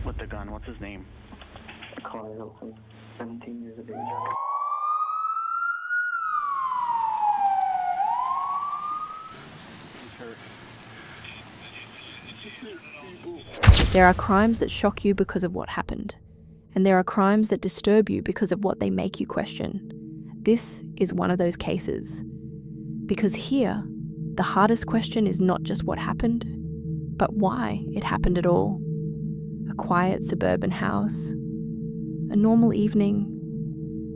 With the gun, what's his name? Parental, 17 years of age. There are crimes that shock you because of what happened, and there are crimes that disturb you because of what they make you question. This is one of those cases. Because here, the hardest question is not just what happened, but why it happened at all. A quiet suburban house, a normal evening,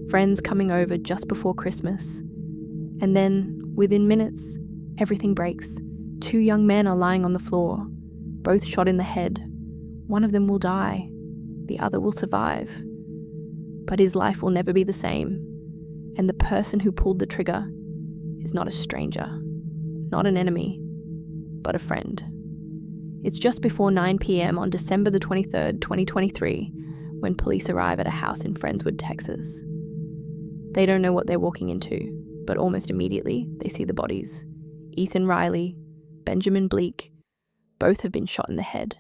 friends coming over just before Christmas, and then, within minutes, everything breaks. 2 young men are lying on the floor, both shot in the head. One of them will die, the other will survive. But his life will never be the same, and the person who pulled the trigger is not a stranger, not an enemy, but a friend. It's just before 9 p.m. on December the 23rd, 2023, when police arrive at a house in Friendswood, Texas. They don't know what they're walking into, but almost immediately they see the bodies. Ethan Riley, Benjamin Bleak, both have been shot in the head.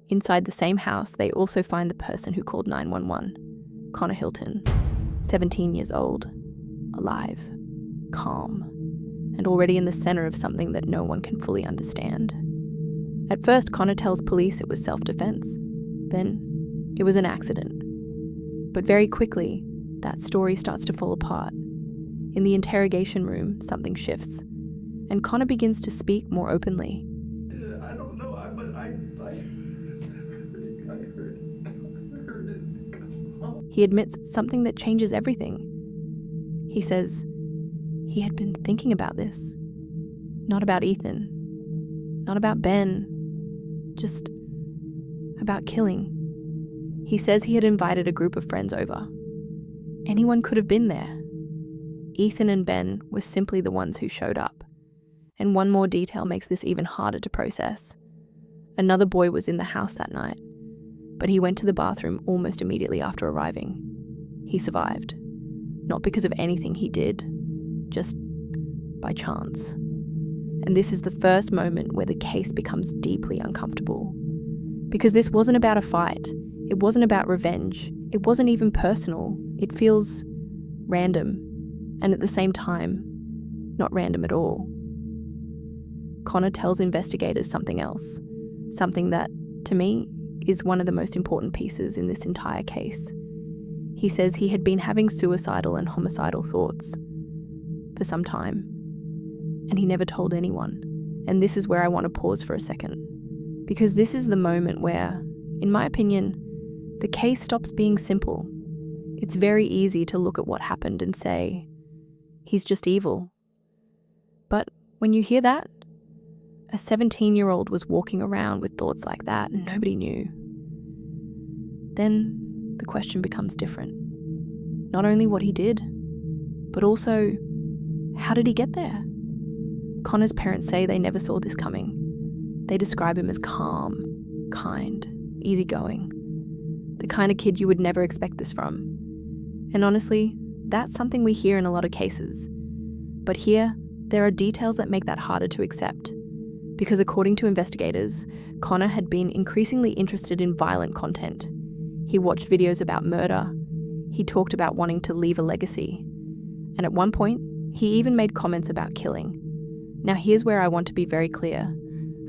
Inside the same house, they also find the person who called 911, Connor Hilton, 17 years old, alive, calm, and already in the center of something that no one can fully understand. At first, Connor tells police it was self-defense. Then, it was an accident. But very quickly, that story starts to fall apart. In the interrogation room, something shifts, and Connor begins to speak more openly. I don't know, but I heard it. He admits something that changes everything. He says he had been thinking about this. Not about Ethan. Not about Ben. Just about killing. He says he had invited a group of friends over. Anyone could have been there. Ethan and Ben were simply the ones who showed up. And one more detail makes this even harder to process. Another boy was in the house that night, but he went to the bathroom almost immediately after arriving. He survived. Not because of anything he did, just by chance. And this is the first moment where the case becomes deeply uncomfortable. Because this wasn't about a fight. It wasn't about revenge. It wasn't even personal. It feels random, and at the same time, not random at all. Connor tells investigators something else, something that, to me, is one of the most important pieces in this entire case. He says he had been having suicidal and homicidal thoughts for some time, and he never told anyone. And this is where I want to pause for a second, because this is the moment where, in my opinion, the case stops being simple. It's very easy to look at what happened and say, he's just evil. But when you hear that, a 17-year-old was walking around with thoughts like that and nobody knew. Then the question becomes different. Not only what he did, but also, how did he get there? Connor's parents say they never saw this coming. They describe him as calm, kind, easygoing. The kind of kid you would never expect this from. And honestly, that's something we hear in a lot of cases. But here, there are details that make that harder to accept. Because according to investigators, Connor had been increasingly interested in violent content. He watched videos about murder. He talked about wanting to leave a legacy. And at one point, he even made comments about killing. Now here's where I want to be very clear.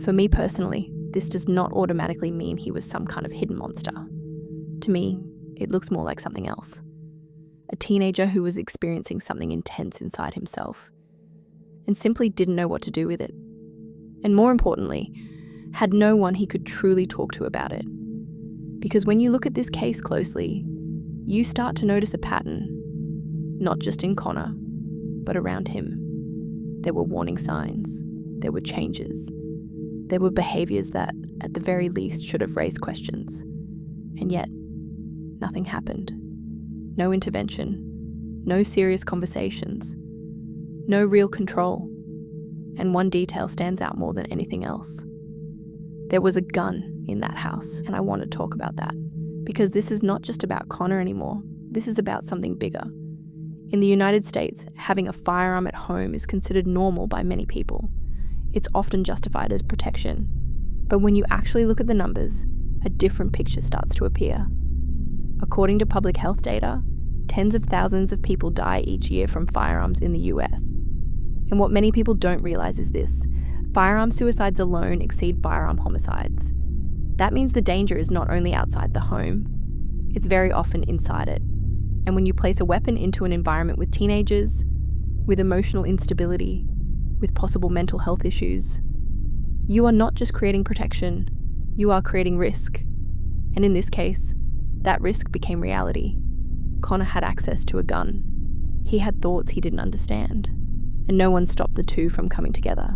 For me personally, this does not automatically mean he was some kind of hidden monster. To me, it looks more like something else. A teenager who was experiencing something intense inside himself and simply didn't know what to do with it. And more importantly, had no one he could truly talk to about it. Because when you look at this case closely, you start to notice a pattern, not just in Connor, but around him. There were warning signs, there were changes, there were behaviors that, at the very least, should have raised questions. And yet, nothing happened. No intervention, no serious conversations, no real control. And one detail stands out more than anything else. There was a gun in that house, and I want to talk about that. Because this is not just about Connor anymore, this is about something bigger. In the United States, having a firearm at home is considered normal by many people. It's often justified as protection. But when you actually look at the numbers, a different picture starts to appear. According to public health data, tens of thousands of people die each year from firearms in the US. And what many people don't realize is this: firearm suicides alone exceed firearm homicides. That means the danger is not only outside the home, it's very often inside it. And when you place a weapon into an environment with teenagers, with emotional instability, with possible mental health issues, you are not just creating protection, you are creating risk. And in this case, that risk became reality. Connor had access to a gun. He had thoughts he didn't understand, and no one stopped the two from coming together.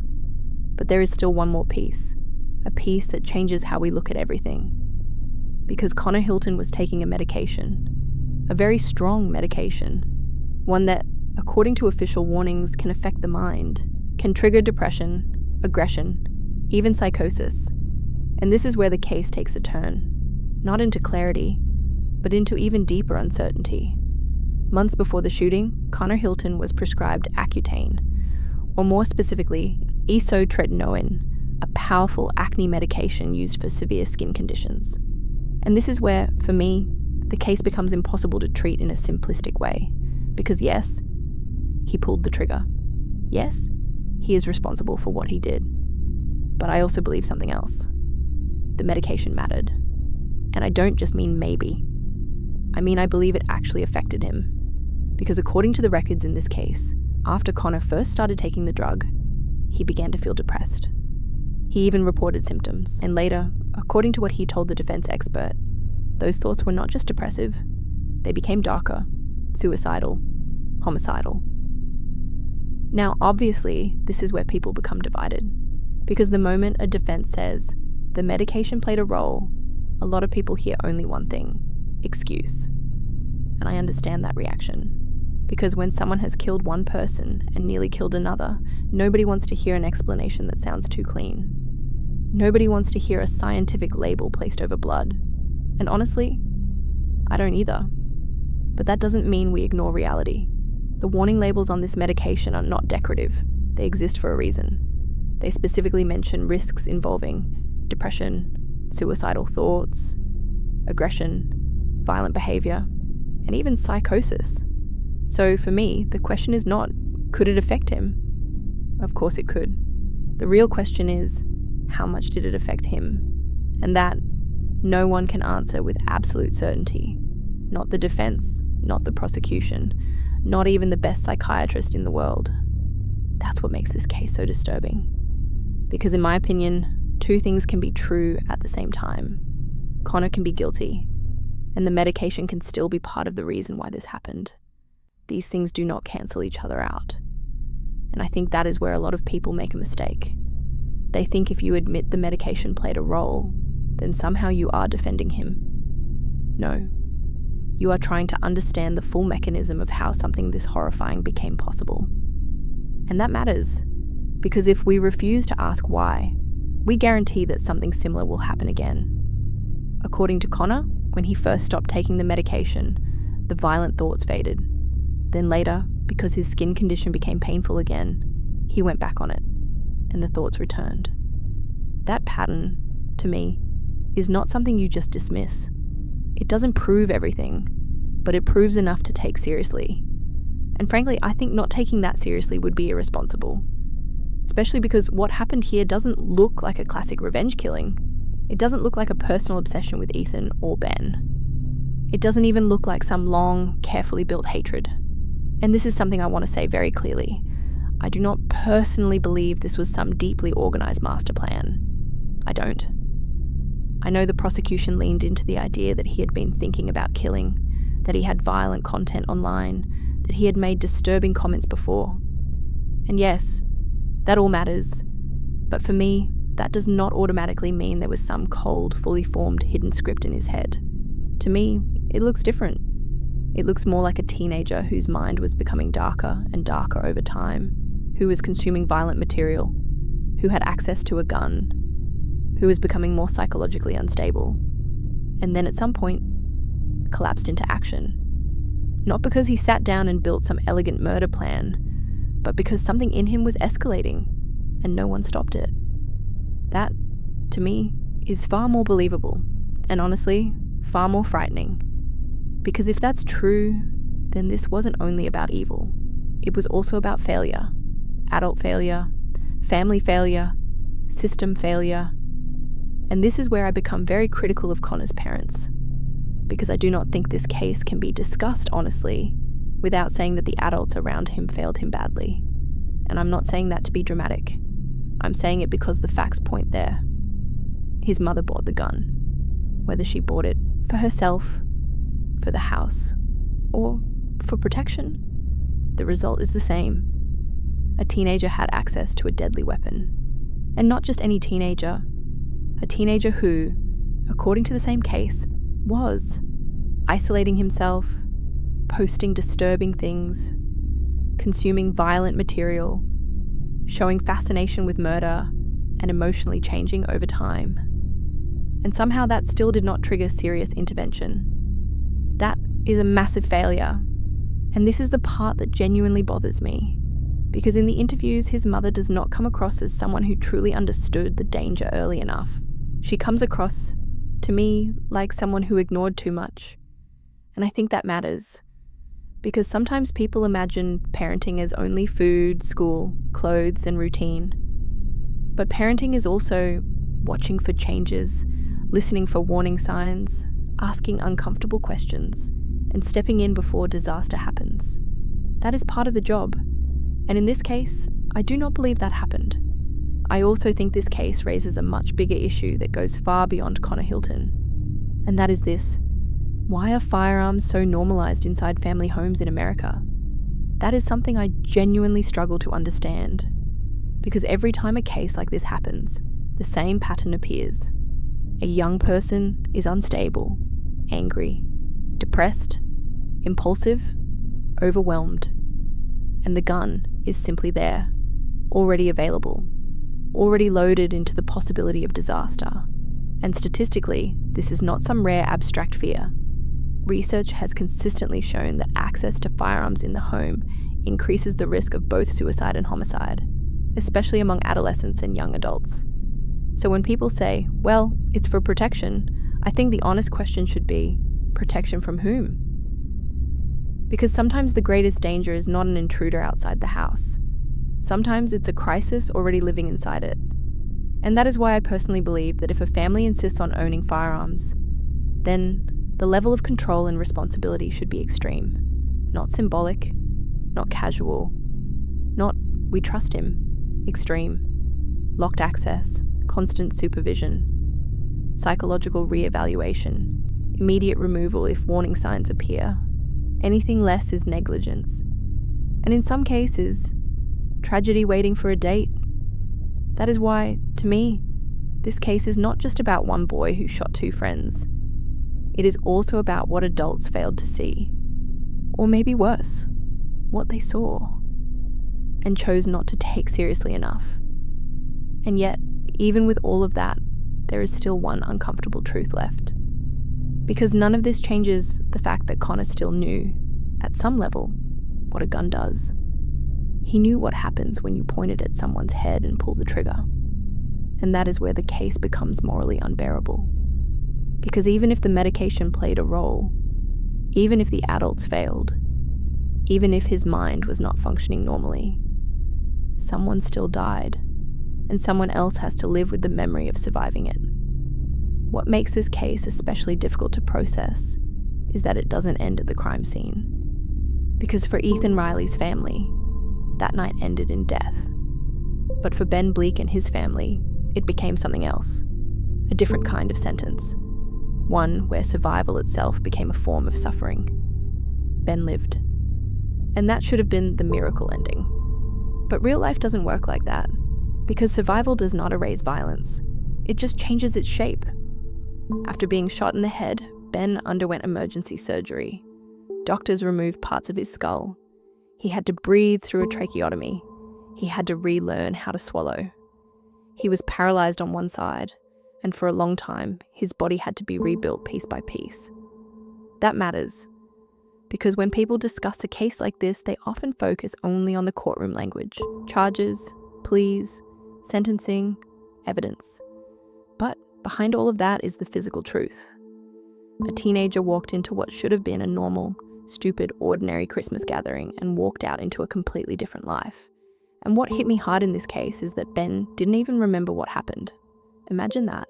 But there is still one more piece, a piece that changes how we look at everything. Because Connor Hilton was taking a medication, a very strong medication, one that, according to official warnings, can affect the mind, can trigger depression, aggression, even psychosis. And this is where the case takes a turn, not into clarity, but into even deeper uncertainty. Months before the shooting, Connor Hilton was prescribed Accutane, or more specifically, isotretinoin, a powerful acne medication used for severe skin conditions. And this is where, for me, the case becomes impossible to treat in a simplistic way. Because yes, he pulled the trigger. Yes, he is responsible for what he did. But I also believe something else. The medication mattered. And I don't just mean maybe. I mean, I believe it actually affected him. Because according to the records in this case, after Connor first started taking the drug, he began to feel depressed. He even reported symptoms. And later, according to what he told the defense expert, those thoughts were not just depressive, they became darker, suicidal, homicidal. Now, obviously, this is where people become divided. Because the moment a defense says the medication played a role, a lot of people hear only one thing: excuse. And I understand that reaction. Because when someone has killed one person and nearly killed another, nobody wants to hear an explanation that sounds too clean. Nobody wants to hear a scientific label placed over blood. And honestly, I don't either. But that doesn't mean we ignore reality. The warning labels on this medication are not decorative. They exist for a reason. They specifically mention risks involving depression, suicidal thoughts, aggression, violent behavior, and even psychosis. So for me, the question is not, could it affect him? Of course it could. The real question is, how much did it affect him? And that, no one can answer with absolute certainty. Not the defense, not the prosecution, not even the best psychiatrist in the world. That's what makes this case so disturbing. Because in my opinion, two things can be true at the same time. Connor can be guilty, and the medication can still be part of the reason why this happened. These things do not cancel each other out. And I think that is where a lot of people make a mistake. They think if you admit the medication played a role, then somehow you are defending him. No. You are trying to understand the full mechanism of how something this horrifying became possible. And that matters, because if we refuse to ask why, we guarantee that something similar will happen again. According to Connor, when he first stopped taking the medication, the violent thoughts faded. Then later, because his skin condition became painful again, he went back on it, and the thoughts returned. That pattern, to me, is not something you just dismiss. It doesn't prove everything, but it proves enough to take seriously. And frankly, I think not taking that seriously would be irresponsible. Especially because what happened here doesn't look like a classic revenge killing. It doesn't look like a personal obsession with Ethan or Ben. It doesn't even look like some long, carefully built hatred. And this is something I want to say very clearly. I do not personally believe this was some deeply organized master plan. I don't. I know the prosecution leaned into the idea that he had been thinking about killing, that he had violent content online, that he had made disturbing comments before. And yes, that all matters. But for me, that does not automatically mean there was some cold, fully formed, hidden script in his head. To me, it looks different. It looks more like a teenager whose mind was becoming darker and darker over time, who was consuming violent material, who had access to a gun, who was becoming more psychologically unstable, and then at some point, collapsed into action. Not because he sat down and built some elegant murder plan, but because something in him was escalating, and no one stopped it. That, to me, is far more believable, And honestly, far more frightening. Because if that's true, then this wasn't only about evil. It was also about failure. Adult failure, family failure, system failure. And this is where I become very critical of Connor's parents, because I do not think this case can be discussed honestly without saying that the adults around him failed him badly. And I'm not saying that to be dramatic. I'm saying it because the facts point there. His mother bought the gun. Whether she bought it for herself, for the house, or for protection, the result is the same. A teenager had access to a deadly weapon. And not just any teenager. A teenager who, according to the same case, was isolating himself, posting disturbing things, consuming violent material, showing fascination with murder, and emotionally changing over time. And somehow that still did not trigger serious intervention. That is a massive failure. And this is the part that genuinely bothers me. Because in the interviews, his mother does not come across as someone who truly understood the danger early enough. She comes across, to me, like someone who ignored too much. And I think that matters. Because sometimes people imagine parenting as only food, school, clothes, and routine. But parenting is also watching for changes, listening for warning signs, asking uncomfortable questions, and stepping in before disaster happens. That is part of the job. And in this case, I do not believe that happened. I also think this case raises a much bigger issue that goes far beyond Connor Hilton. And that is this: why are firearms so normalized inside family homes in America? That is something I genuinely struggle to understand. Because every time a case like this happens, the same pattern appears. A young person is unstable, angry, depressed, impulsive, overwhelmed. And the gun is simply there, already available, already loaded into the possibility of disaster. And statistically, this is not some rare abstract fear. Research has consistently shown that access to firearms in the home increases the risk of both suicide and homicide, especially among adolescents and young adults. So when people say, well, it's for protection, I think the honest question should be, protection from whom? Because sometimes the greatest danger is not an intruder outside the house. Sometimes it's a crisis already living inside it. And that is why I personally believe that if a family insists on owning firearms, then the level of control and responsibility should be extreme. Not symbolic, not casual, not we trust him, extreme. Locked access, constant supervision, psychological re-evaluation, immediate removal if warning signs appear. Anything less is negligence. And in some cases, tragedy waiting for a date. That is why, to me, this case is not just about one boy who shot two friends. It is also about what adults failed to see. Or maybe worse, what they saw and chose not to take seriously enough. And yet, even with all of that, there is still one uncomfortable truth left. Because none of this changes the fact that Connor still knew, at some level, what a gun does. He knew what happens when you point it at someone's head and pull the trigger. And that is where the case becomes morally unbearable. Because even if the medication played a role, even if the adults failed, even if his mind was not functioning normally, someone still died, and someone else has to live with the memory of surviving it. What makes this case especially difficult to process is that it doesn't end at the crime scene. Because for Ethan Riley's family, that night ended in death. But for Ben Bleak and his family, it became something else, a different kind of sentence, one where survival itself became a form of suffering. Ben lived. And that should have been the miracle ending. But real life doesn't work like that, because survival does not erase violence. It just changes its shape. After being shot in the head, Ben underwent emergency surgery. Doctors removed parts of his skull. He had to breathe through a tracheotomy. He had to relearn how to swallow. He was paralyzed on one side, and for a long time, his body had to be rebuilt piece by piece. That matters, because when people discuss a case like this, they often focus only on the courtroom language, charges, pleas, sentencing, evidence. But behind all of that is the physical truth. A teenager walked into what should have been a normal, stupid, ordinary Christmas gathering and walked out into a completely different life. And what hit me hard in this case is that Ben didn't even remember what happened. Imagine that.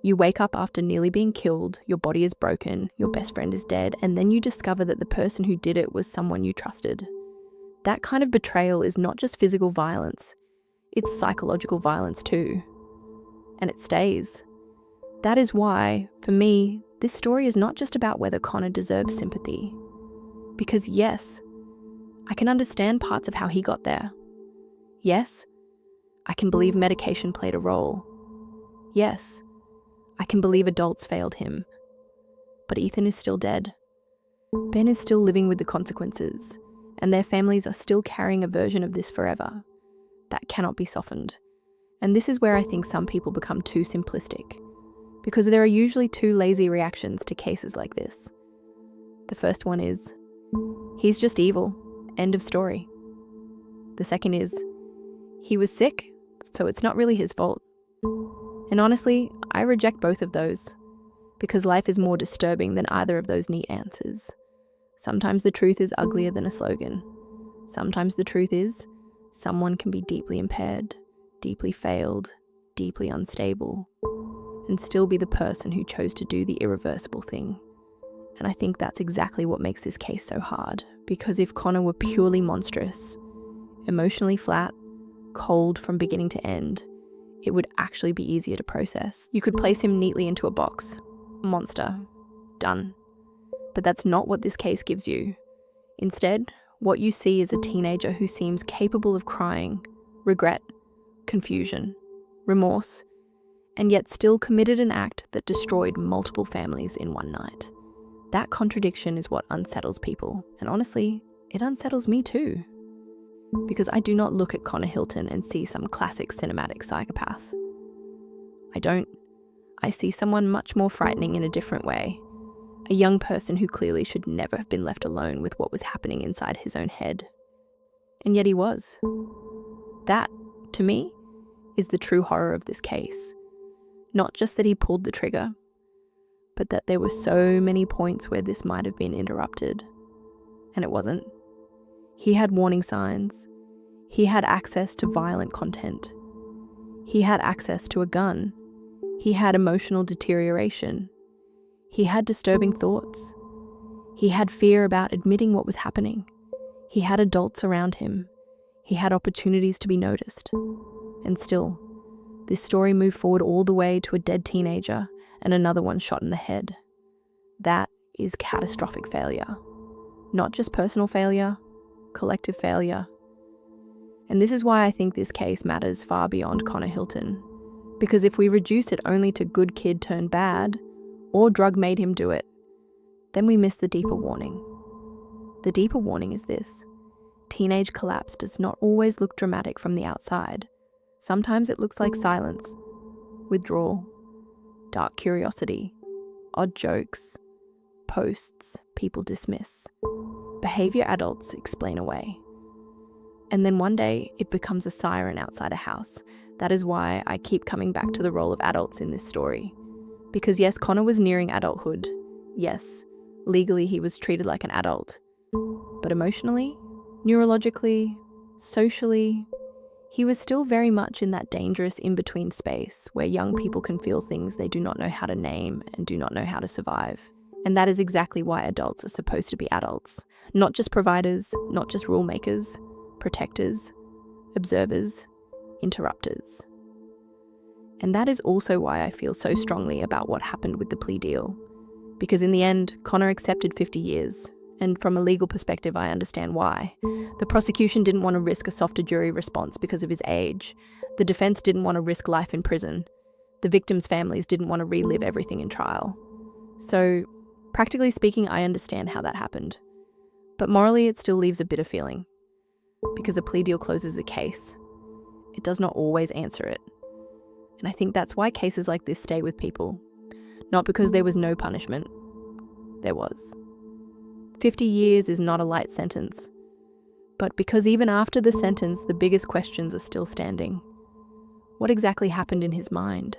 You wake up after nearly being killed, your body is broken, your best friend is dead, and then you discover that the person who did it was someone you trusted. That kind of betrayal is not just physical violence, it's psychological violence too. And it stays. That is why, for me, this story is not just about whether Connor deserves sympathy. Because yes, I can understand parts of how he got there. Yes, I can believe medication played a role. Yes, I can believe adults failed him. But Ethan is still dead. Ben is still living with the consequences, and their families are still carrying a version of this forever. That cannot be softened. And this is where I think some people become too simplistic, because there are usually two lazy reactions to cases like this. The first one is, he's just evil, end of story. The second is, he was sick, so it's not really his fault. And honestly, I reject both of those, because life is more disturbing than either of those neat answers. Sometimes the truth is uglier than a slogan. Sometimes the truth is, someone can be deeply impaired, deeply failed, deeply unstable, and still be the person who chose to do the irreversible thing. And I think that's exactly what makes this case so hard, because if Connor were purely monstrous, emotionally flat, cold from beginning to end, it would actually be easier to process. You could place him neatly into a box. Monster. Done. But that's not what this case gives you. Instead, what you see is a teenager who seems capable of crying, regret, confusion, remorse, and yet still committed an act that destroyed multiple families in one night. That contradiction is what unsettles people, and honestly, it unsettles me too. Because I do not look at Connor Hilton and see some classic cinematic psychopath. I don't. I see someone much more frightening in a different way. A young person who clearly should never have been left alone with what was happening inside his own head. And yet he was. That, to me, is the true horror of this case. Not just that he pulled the trigger, but that there were so many points where this might have been interrupted. And it wasn't. He had warning signs. He had access to violent content. He had access to a gun. He had emotional deterioration. He had disturbing thoughts. He had fear about admitting what was happening. He had adults around him. He had opportunities to be noticed. And still, this story moved forward all the way to a dead teenager and another one shot in the head. That is catastrophic failure. Not just personal failure, collective failure. And this is why I think this case matters far beyond Connor Hilton. Because if we reduce it only to good kid turned bad, or drug made him do it, then we miss the deeper warning. The deeper warning is this: teenage collapse does not always look dramatic from the outside. Sometimes it looks like silence, withdrawal, dark curiosity, odd jokes, posts people dismiss, behavior adults explain away. And then one day it becomes a siren outside a house. That is why I keep coming back to the role of adults in this story. Because yes, Connor was nearing adulthood. Yes, legally he was treated like an adult. But emotionally, neurologically, socially, he was still very much in that dangerous in-between space where young people can feel things they do not know how to name and do not know how to survive. And that is exactly why adults are supposed to be adults. Not just providers, not just rule makers, protectors, observers, interrupters. And that is also why I feel so strongly about what happened with the plea deal. Because in the end, Connor accepted 50 years. And from a legal perspective, I understand why. The prosecution didn't want to risk a softer jury response because of his age. The defense didn't want to risk life in prison. The victims' families didn't want to relive everything in trial. So, practically speaking, I understand how that happened. But morally, it still leaves a bitter feeling. Because a plea deal closes a case. It does not always answer it. And I think that's why cases like this stay with people. Not because there was no punishment. There was. 50 years is not a light sentence. But because even after the sentence, the biggest questions are still standing. What exactly happened in his mind?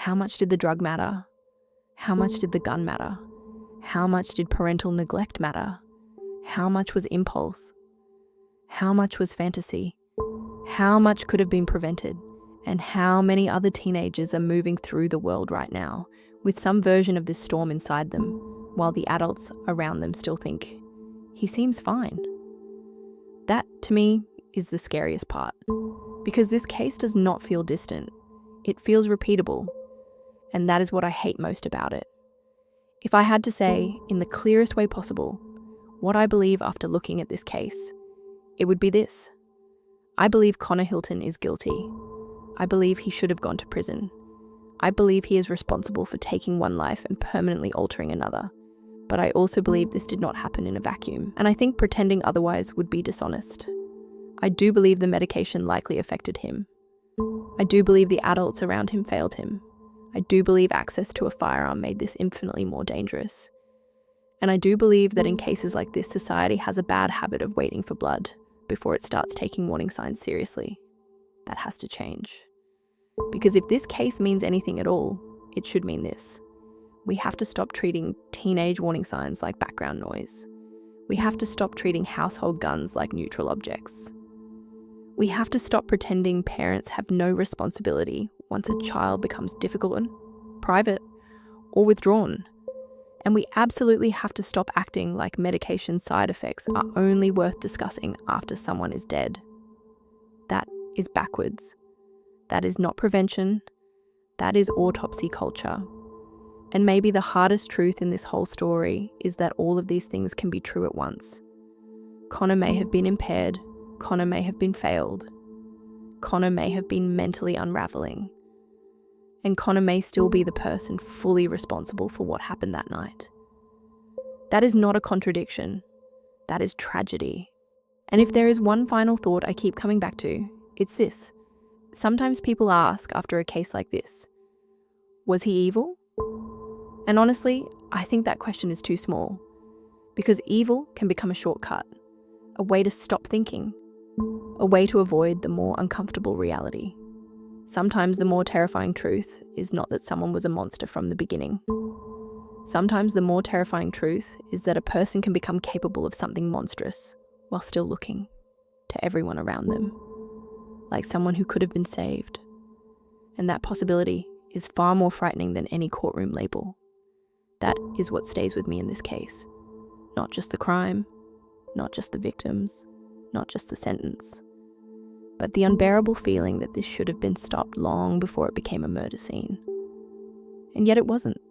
How much did the drug matter? How much did the gun matter? How much did parental neglect matter? How much was impulse? How much was fantasy? How much could have been prevented? And how many other teenagers are moving through the world right now with some version of this storm inside them, while the adults around them still think, he seems fine? That, to me, is the scariest part. Because this case does not feel distant. It feels repeatable. And that is what I hate most about it. If I had to say, in the clearest way possible, what I believe after looking at this case, it would be this. I believe Connor Hilton is guilty. I believe he should have gone to prison. I believe he is responsible for taking one life and permanently altering another. But I also believe this did not happen in a vacuum, and I think pretending otherwise would be dishonest. I do believe the medication likely affected him. I do believe the adults around him failed him. I do believe access to a firearm made this infinitely more dangerous. And I do believe that in cases like this, society has a bad habit of waiting for blood before it starts taking warning signs seriously. That has to change. Because if this case means anything at all, it should mean this. We have to stop treating teenage warning signs like background noise. We have to stop treating household guns like neutral objects. We have to stop pretending parents have no responsibility once a child becomes difficult, private, or withdrawn. And we absolutely have to stop acting like medication side effects are only worth discussing after someone is dead. That is backwards. That is not prevention. That is autopsy culture. And maybe the hardest truth in this whole story is that all of these things can be true at once. Connor may have been impaired. Connor may have been failed. Connor may have been mentally unraveling. And Connor may still be the person fully responsible for what happened that night. That is not a contradiction. That is tragedy. And if there is one final thought I keep coming back to, it's this. Sometimes people ask after a case like this, was he evil? And honestly, I think that question is too small. Because evil can become a shortcut, a way to stop thinking, a way to avoid the more uncomfortable reality. Sometimes the more terrifying truth is not that someone was a monster from the beginning. Sometimes the more terrifying truth is that a person can become capable of something monstrous while still looking to everyone around them, like someone who could have been saved. And that possibility is far more frightening than any courtroom label. That is what stays with me in this case. Not just the crime, not just the victims, not just the sentence, but the unbearable feeling that this should have been stopped long before it became a murder scene. And yet it wasn't.